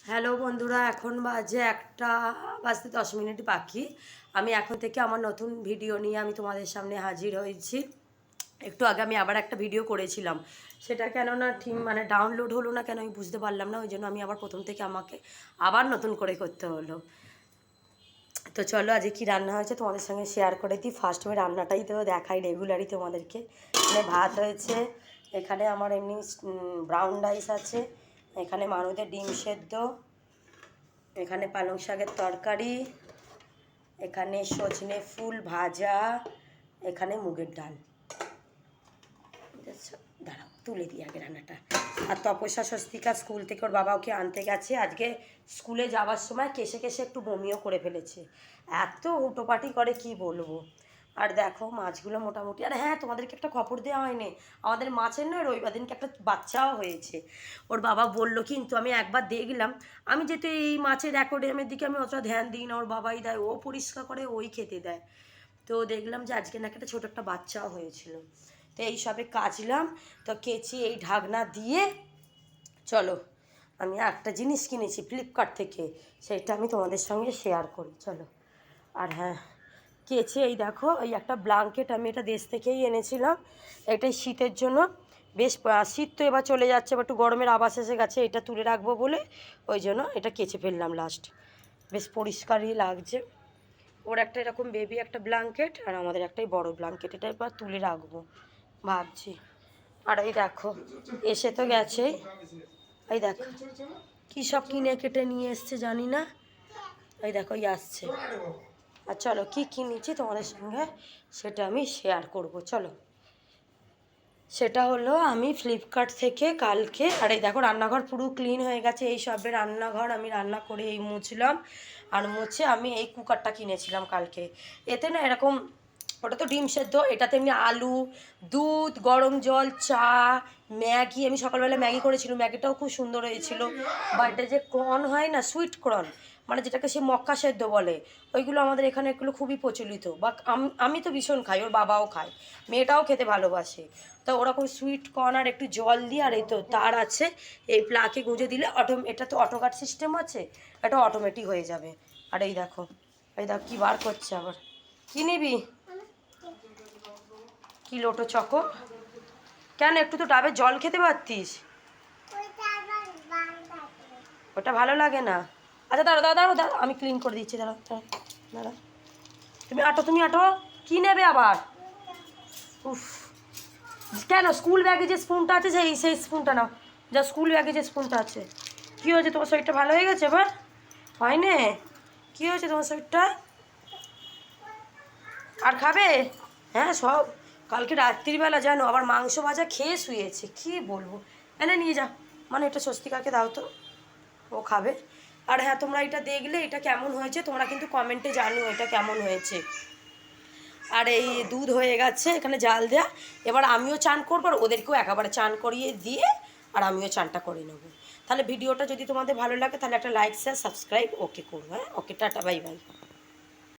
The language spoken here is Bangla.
হ্যালো বন্ধুরা, এখন বাজে 1টা বাজতে 10 মিনিট বাকি। আমি এখন থেকে আমার নতুন ভিডিও নিয়ে আমি তোমাদের সামনে হাজির হয়েছি। একটু আগে আমি আবার একটা ভিডিও করেছিলাম, সেটা কেন না ঠিক ডাউনলোড হলো না কেন আমি বুঝতে পারলাম না, ওই জন্য আমি আবার প্রথম থেকে আমাকে আবার নতুন করে করতে হলো। তো চলো আজকে কী রান্না হয়েছে তোমাদের সঙ্গে শেয়ার করে দিই। ফার্স্ট আমি রান্নাটাই তো দেখাই রেগুলারই তোমাদেরকে। এখানে ভাত হয়েছে, এখানে আমার এমনি ব্রাউন রাইস আছে, এখানে মারুদের ডিম সেদ্ধ, এখানে পালং শাকের তরকারি, এখানে সজনে ফুল ভাজা, এখানে মুগের ডাল। দাঁড়াও তুলে দিই আগে রান্নাটা। আর তপস্যা স্বস্তিকা স্কুল থেকে ওর বাবা ওকে আনতে গেছে। আজকে স্কুলে যাওয়ার সময় কেসে কেসে একটু বমিও করে ফেলেছে, এত হুটোপাটি করে কি বলবো। আর দেখো মাছগুলো মোটামুটি। আর হ্যাঁ, তোমাদেরকে একটা খবর দেওয়া হয়নি, আমাদের মাছের নয় রবিবার দিনকে একটা বাচ্চাও হয়েছে। ওর বাবা বলল, কিন্তু আমি একবার দেখলাম, আমি যেহেতু এই মাছের অ্যাকোয়ারিয়ামের দিকে আমি অতটা ধ্যান দিই না, ওর বাবাই দেয়, ও পরিষ্কার করে ওই খেতে দেয়। তো দেখলাম যে আজকে নাকি একটা ছোটো একটা বাচ্চাও হয়েছিল। তো এই সবে কাচলাম, তো কেচি এই ঢাকনা দিয়ে। চলো আমি একটা জিনিস কিনেছি ফ্লিপকার্ট থেকে, সেটা আমি তোমাদের সঙ্গে শেয়ার করি চলো। আর হ্যাঁ, কেচে এই দেখো এই একটা ব্ল্যাঙ্কেট, আমি এটা দেশ থেকেই এনেছিলাম। এটাই শীতের জন্য, বেশ শীত তো এবার চলে যাচ্ছে, বা একটু গরমের আভাস এসে গেছে, এটা তুলে রাখবো বলে ওই জন্য এটা কেচে ফেললাম লাস্ট। বেশ পরিষ্কারই লাগছে। ওর একটা এরকম বেবি একটা ব্ল্যাঙ্কেট, আর আমাদের একটাই বড় ব্ল্যাঙ্কেট, এটা এবার তুলে রাখবো ভাবছি। আর এই দেখো এসে তো গেছে, এই দেখো কী সব কিনে কেটে নিয়ে এসছে জানি না, এই দেখো এই আসছে। আর চলো কী কিনেছি তোমাদের সঙ্গে সেটা আমি শেয়ার করব চলো। সেটা হলো আমি ফ্লিপকার্ট থেকে কালকে, আর এই দেখো রান্নাঘর পুরো ক্লিন হয়ে গেছে, এই সবে রান্নাঘর আমি রান্না করে এই মুছলাম। আর মুছে আমি এই কুকারটা কিনেছিলাম কালকে। এতে না এরকম, ওটা তো ডিম সেদ্ধ, এটাতে এমনি আলু, দুধ, গরম জল, চা, ম্যাগি, আমি সকালবেলা ম্যাগি করেছিলাম, ম্যাগিটাও খুব সুন্দর হয়েছিল। বা এটা যে কর্ন হয় না, সুইট কর্ন, যেটাকে সে মক্কা সেদ্ধ বলে, ওইগুলো আমাদের এখানে এগুলো খুবই প্রচলিত। বা আমি তো ভীষণ খাই, ওর বাবাও খায়, মেয়েটাও খেতে ভালোবাসে। তো ওরকম সুইট কর্ন আর একটু জল দিয়ে, আর এই তো তার আছে, এই প্লাগে গুঁজে দিলে এটা তো অটো কাট সিস্টেম আছে, এটা অটোমেটিক হয়ে যাবে। আর এই দেখো কী বার করছে আবার। কী নিবি? কি লোটো চকো? কেন, একটু তো ডাবের জল খেতে পারতিস। ওটা ভালো লাগে না। আচ্ছা দাঁড়াও দাঁড়াও দাঁড়াও দাঁড়াও, আমি ক্লিন করে দিচ্ছি, দাঁড়াও দাঁড়াও দাঁড়াও। তুমি আটো কী নেবে আবার? উফ, কেন স্কুল ব্যাগে যে স্পুনটা আছে সেই স্পুনটা নাও, যা স্কুল ব্যাগে যে স্পুনটা আছে। কী হয়েছে তোমার শরীরটা ভালো হয়ে গেছে এবার? হয়নি? কী হয়েছে তোমার শরীরটা? আর খাবে? হ্যাঁ সব, কালকে রাত্রিবেলা জানো আবার মাংস ভাজা খেয়ে শুয়েছে, কী বলবো। এনে নিয়ে যা, এটা স্বস্তিকাকে দাও তো, ও খাবে। আর হ্যাঁ, তোমরা এটা দেখলে এটা কেমন হয়েছে তোমরা কিন্তু কমেন্টে জানিও এটা কেমন হয়েছে। আর এই দুধ হয়ে গেছে এখানে জাল দেয়া, এবার আমিও চান করবো, আর ওদেরকেও একেবারে চান করিয়ে দিয়ে আর আমিও চানটা করে নেবো। তাহলে ভিডিওটা যদি তোমাদের ভালো লাগে তাহলে একটা লাইক শেয়ার সাবস্ক্রাইব ওকে করবো। হ্যাঁ ওকে, টাটা বাই বাই।